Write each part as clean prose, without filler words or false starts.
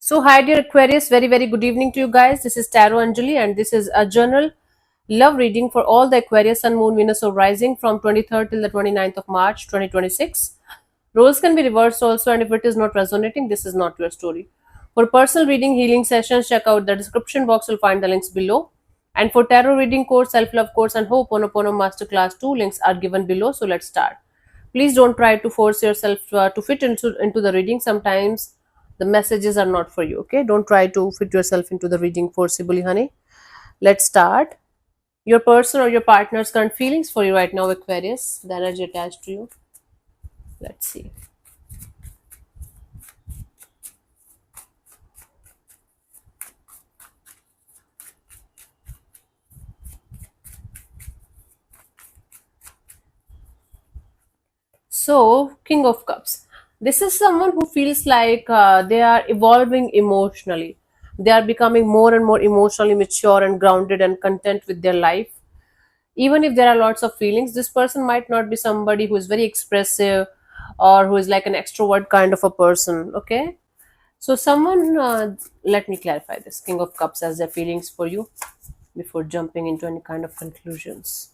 So, hi, dear Aquarius. Very, very good evening to you guys. This is Tarot Anjali, and this is a journal love reading for all the Aquarius, Sun, Moon, Venus, or Rising from 23rd till the 29th of March 2026. Roles can be reversed also, and if it is not resonating, this is not your story. For personal reading, healing sessions, check out the description box. You'll find the links below. And for tarot reading course, self love course, and Ho'oponopono Masterclass 2 links are given below. So, let's start. Please don't try to force yourself to fit into the reading. Sometimes the messages are not for you. Okay, don't try to fit yourself into the reading forcibly, honey. Let's start. Your person or your partner's current feelings for you right now, Aquarius, the energy attached to you. Let's see. So, King of Cups. This is someone who feels like they are evolving emotionally. They are becoming more and more emotionally mature and grounded and content with their life. Even if there are lots of feelings, this person might not be somebody who is very expressive or who is like an extrovert kind of a person. Okay. So, someone, let me clarify this King of Cups as their feelings for you before jumping into any kind of conclusions.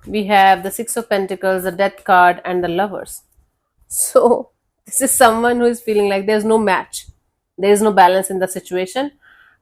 We have the Six of Pentacles, the Death card, and the Lovers. So, this is someone who is feeling like there's no match, there is no balance in the situation,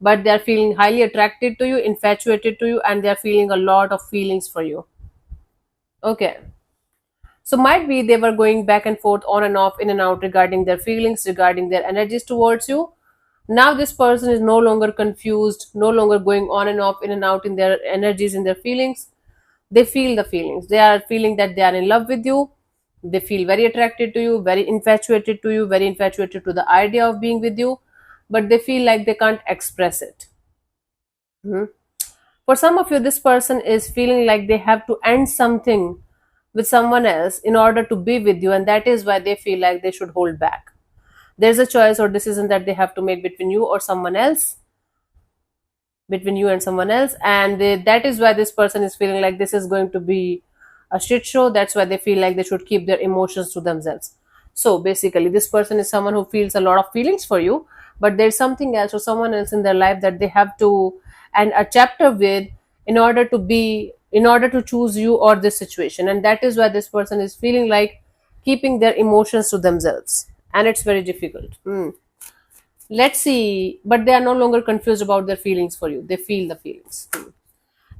but they are feeling highly attracted to you, infatuated to you, and they are feeling a lot of feelings for you. Okay. So, might be they were going back and forth, on and off, in and out regarding their feelings, regarding their energies towards you. Now, this person is no longer confused, no longer going on and off, in and out in their energies, in their feelings. They feel the feelings. They are feeling that they are in love with you. They feel very attracted to you, very infatuated to you, very infatuated to the idea of being with you, but they feel like they can't express it. Hmm. For some of you, this person is feeling like they have to end something with someone else in order to be with you, and that is why they feel like they should hold back. There's a choice or decision that they have to make between you or someone else, between you and someone else, and that is why this person is feeling like this is going to be a shit show. That's why they feel like they should keep their emotions to themselves. So basically, this person is someone who feels a lot of feelings for you, but there's something else or someone else in their life that they have to and a chapter with in order to choose you or this situation, and that is why this person is feeling like keeping their emotions to themselves, and it's very difficult. Let's see, but they are no longer confused about their feelings for you. They feel the feelings.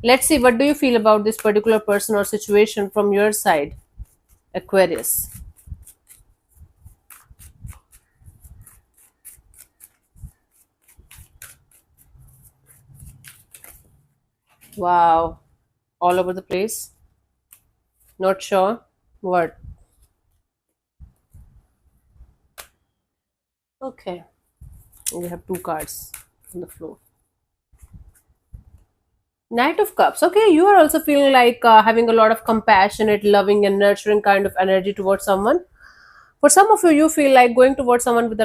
Let's see, what do you feel about this particular person or situation from your side, Aquarius? Wow, all over the place. Not sure. What? Okay, we have two cards on the floor. Knight of Cups. Okay, you are also feeling like having a lot of compassionate, loving, and nurturing kind of energy towards someone. For some of you, you feel like going towards someone with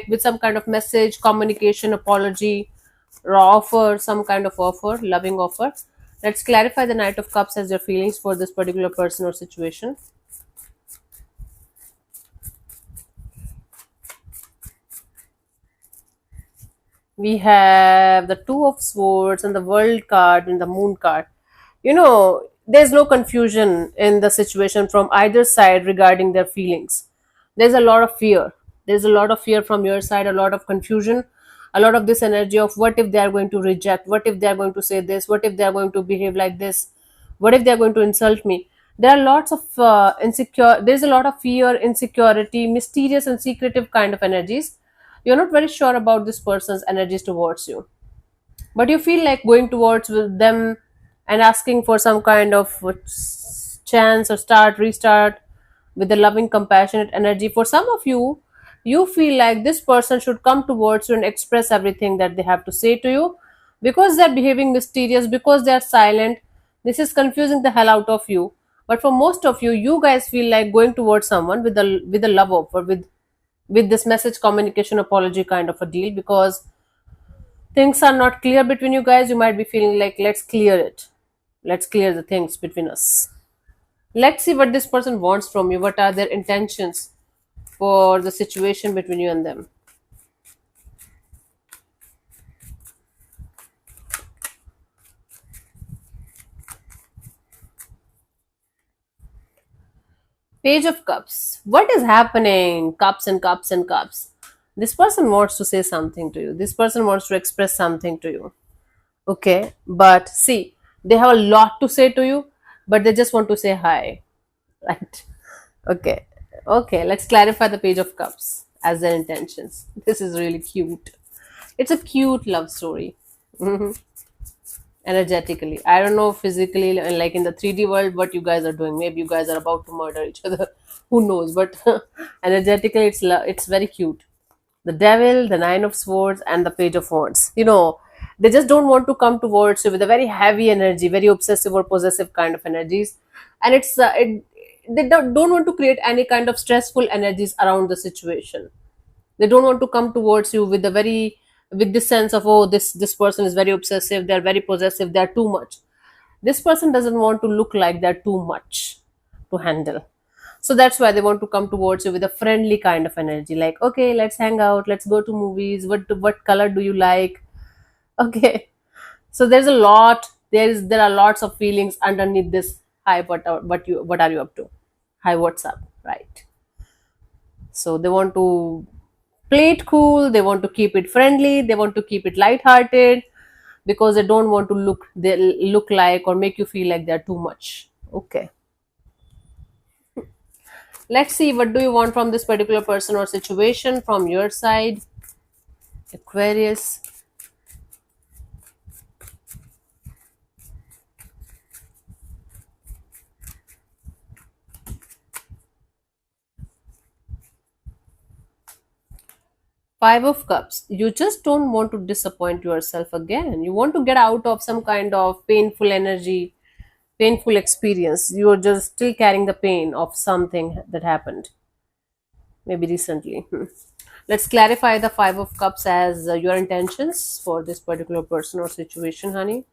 with some kind of message, communication, apology, or offer, some kind of offer, loving offer. Let's clarify the Knight of Cups as your feelings for this particular person or situation. We have the Two of Swords and the World card and the Moon card. There's no confusion in the situation from either side regarding their feelings. There's a lot of fear. There's a lot of fear from your side, a lot of confusion, a lot of this energy of what if they are going to reject, what if they are going to say this, what if they are going to behave like this, what if they are going to insult me. There are lots of there's a lot of fear, insecurity, mysterious and secretive kind of energies. You're not very sure about this person's energies towards you, but you feel like going towards with them and asking for some kind of chance or restart with the loving compassionate energy. For some of you, you feel like this person should come towards you and express everything that they have to say to you, because they're behaving mysterious, because they're silent. This is confusing the hell out of you. But for most of you, you guys feel like going towards someone with a love offer, with this message, communication, apology kind of a deal, because things are not clear between you guys, you might be feeling like, let's clear it. Let's clear the things between us. Let's see what this person wants from you. What are their intentions for the situation between you and them? Page of Cups. What is happening? Cups and cups and cups. This person wants to say something to you. This person wants to express something to you. Okay, but see, they have a lot to say to you, but they just want to say hi. Right? Okay. Okay, let's clarify the Page of Cups as their intentions. This is really cute. It's a cute love story. Energetically, I don't know physically, like in the 3D world, what you guys are doing. Maybe you guys are about to murder each other. Who knows? But energetically, it's very cute. The Devil, the Nine of Swords, and the Page of Wands. They just don't want to come towards you with a very heavy energy, very obsessive or possessive kind of energies, and they don't want to create any kind of stressful energies around the situation. They don't want to come towards you with with this sense of, oh, this person is very obsessive, they're very possessive, they're too much. This person doesn't want to look like they're too much to handle. So that's why they want to come towards you with a friendly kind of energy, like, okay, let's hang out, let's go to movies, what color do you like? Okay. So there's a lot, there are lots of feelings underneath this. Hi, what are you up to? Hi, what's up? Right. So they want to play it cool, they want to keep it friendly, they want to keep it light-hearted, because they don't want to look like or make you feel like they're too much. Okay, let's see, what do you want from this particular person or situation from your side, Aquarius? Five of Cups. You just don't want to disappoint yourself again. You want to get out of some kind of painful energy, painful experience. You're just still carrying the pain of something that happened, maybe recently. Let's clarify the Five of Cups as your intentions for this particular person or situation, honey.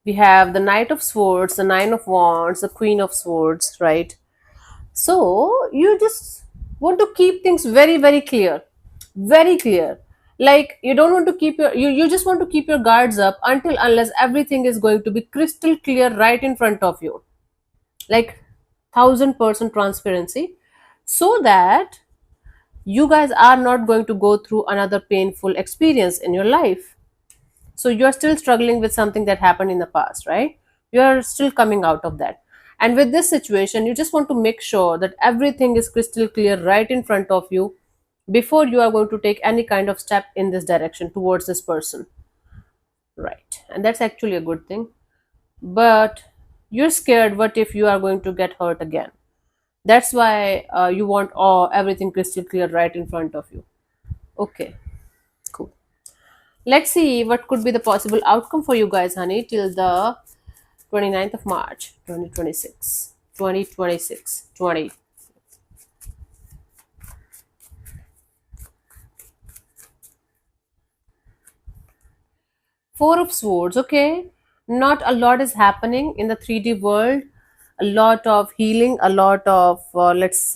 We have the Knight of Swords, the Nine of Wands, the Queen of Swords, right? So you just want to keep things very, very clear, very clear. Like, you don't want to keep you just want to keep your guards up until unless everything is going to be crystal clear right in front of you, like 1000% transparency, so that you guys are not going to go through another painful experience in your life. So you're still struggling with something that happened in the past, right? You're still coming out of that. And with this situation, you just want to make sure that everything is crystal clear right in front of you before you are going to take any kind of step in this direction towards this person. Right. And that's actually a good thing. But you're scared, what if you are going to get hurt again? That's why you want everything crystal clear right in front of you. Okay, cool. Let's see what could be the possible outcome for you guys, honey, till the 29th of March, 2026. 2026. 20. Four of Swords, okay. Not a lot is happening in the 3D world. A lot of healing, a lot of, let's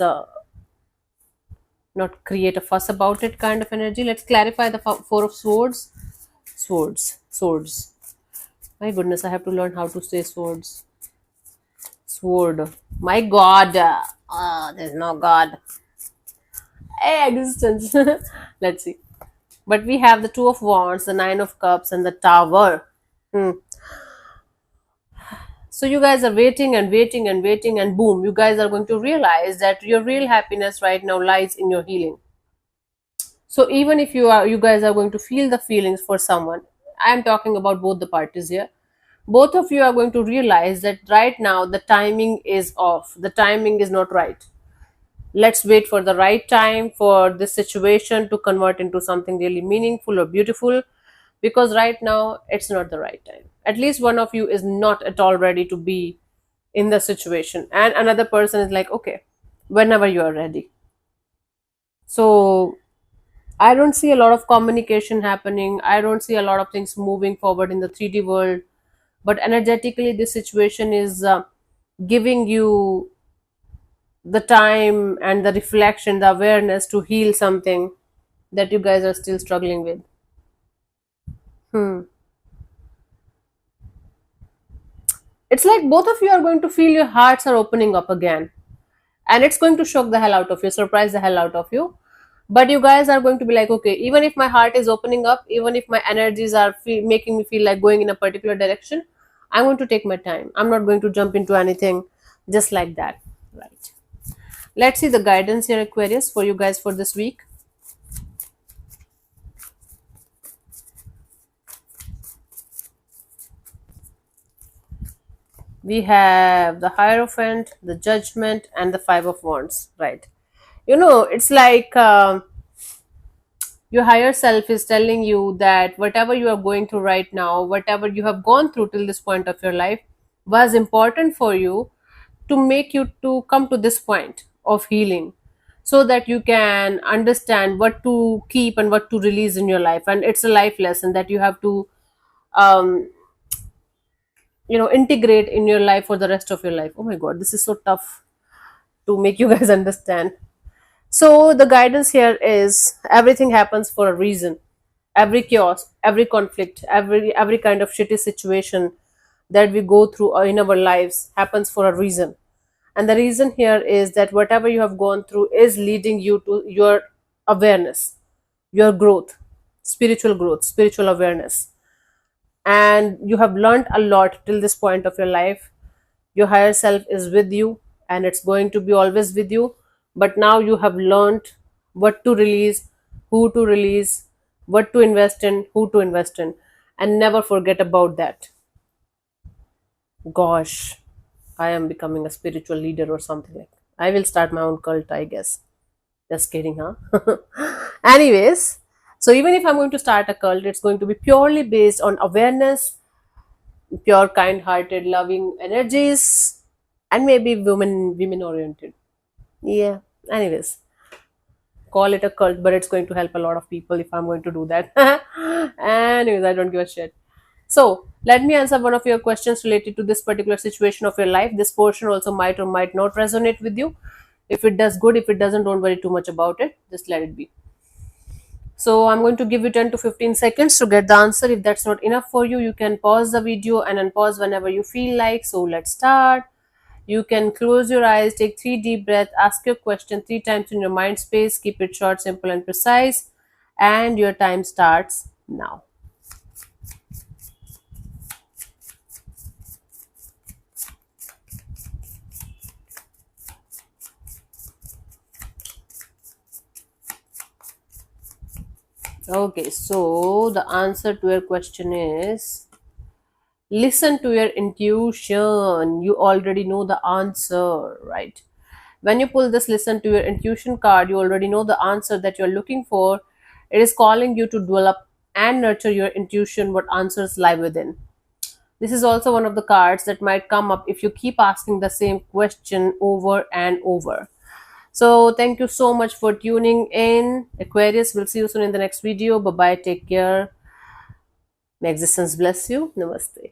not create a fuss about it kind of energy. Let's clarify the Four of Swords. Swords. My goodness, I have to learn how to say swords. Sword. My God. There's no God. Hey, existence. Let's see. But we have the Two of Wands, the Nine of Cups, and the Tower. Hmm. So you guys are waiting and waiting and waiting, and boom, you guys are going to realize that your real happiness right now lies in your healing. So even if you guys are going to feel the feelings for someone, I am talking about both the parties here. Both of you are going to realize that right now the timing is off. The timing is not right. Let's wait for the right time for this situation to convert into something really meaningful or beautiful, because right now it's not the right time. At least one of you is not at all ready to be in the situation, and another person is like, okay, whenever you are ready. So I don't see a lot of communication happening. I don't see a lot of things moving forward in the 3D world. But energetically, this situation is giving you the time and the reflection, the awareness to heal something that you guys are still struggling with. Hmm. It's like both of you are going to feel your hearts are opening up again. And it's going to shock the hell out of you, surprise the hell out of you. But you guys are going to be like, okay, even if my heart is opening up, even if my energies are making me feel like going in a particular direction, I'm going to take my time. I'm not going to jump into anything just like that. Right. Let's see the guidance here, Aquarius, for you guys for this week. We have the Hierophant, the Judgment, and the Five of Wands. Right. It's like your higher self is telling you that whatever you are going through right now, whatever you have gone through till this point of your life, was important for you to make you to come to this point of healing, so that you can understand what to keep and what to release in your life. And it's a life lesson that you have to um, integrate in your life for the rest of your life. Oh my god, this is so tough to make you guys understand. So the guidance here is everything happens for a reason. Every chaos, every conflict, every kind of shitty situation that we go through in our lives happens for a reason. And the reason here is that whatever you have gone through is leading you to your awareness, your growth, spiritual awareness. And you have learned a lot till this point of your life. Your higher self is with you, and it's going to be always with you. But now you have learned what to release, who to release, what to invest in, who to invest in, and never forget about that. Gosh, I am becoming a spiritual leader or something like that. I will start my own cult, I guess. Just kidding, huh? Anyways, so even if I'm going to start a cult, it's going to be purely based on awareness, pure, kind-hearted, loving energies, and maybe women oriented. Yeah. Anyways, call it a cult, but it's going to help a lot of people if I'm going to do that. Anyways, I don't give a shit. So let me answer one of your questions related to this particular situation of your life. This portion also might or might not resonate with you. If it does, good. If it doesn't, don't worry too much about it. Just let it be. So I'm going to give you 10 to 15 seconds to get the answer. If that's not enough for you, you can pause the video and unpause whenever you feel like. So let's start. You can close your eyes, take 3 deep breaths, ask your question 3 times in your mind space, keep it short, simple, and precise, and your time starts now. Okay, so the answer to your question is listen to your intuition. You already know the answer, right? When you pull this listen to your intuition card, you already know the answer that you're looking for. It is calling you to develop and nurture your intuition, what answers lie within. This is also one of the cards that might come up if you keep asking the same question over and over. So thank you so much for tuning in, Aquarius. We'll see you soon in the next video. Bye bye. Take care. May existence bless you. Namaste.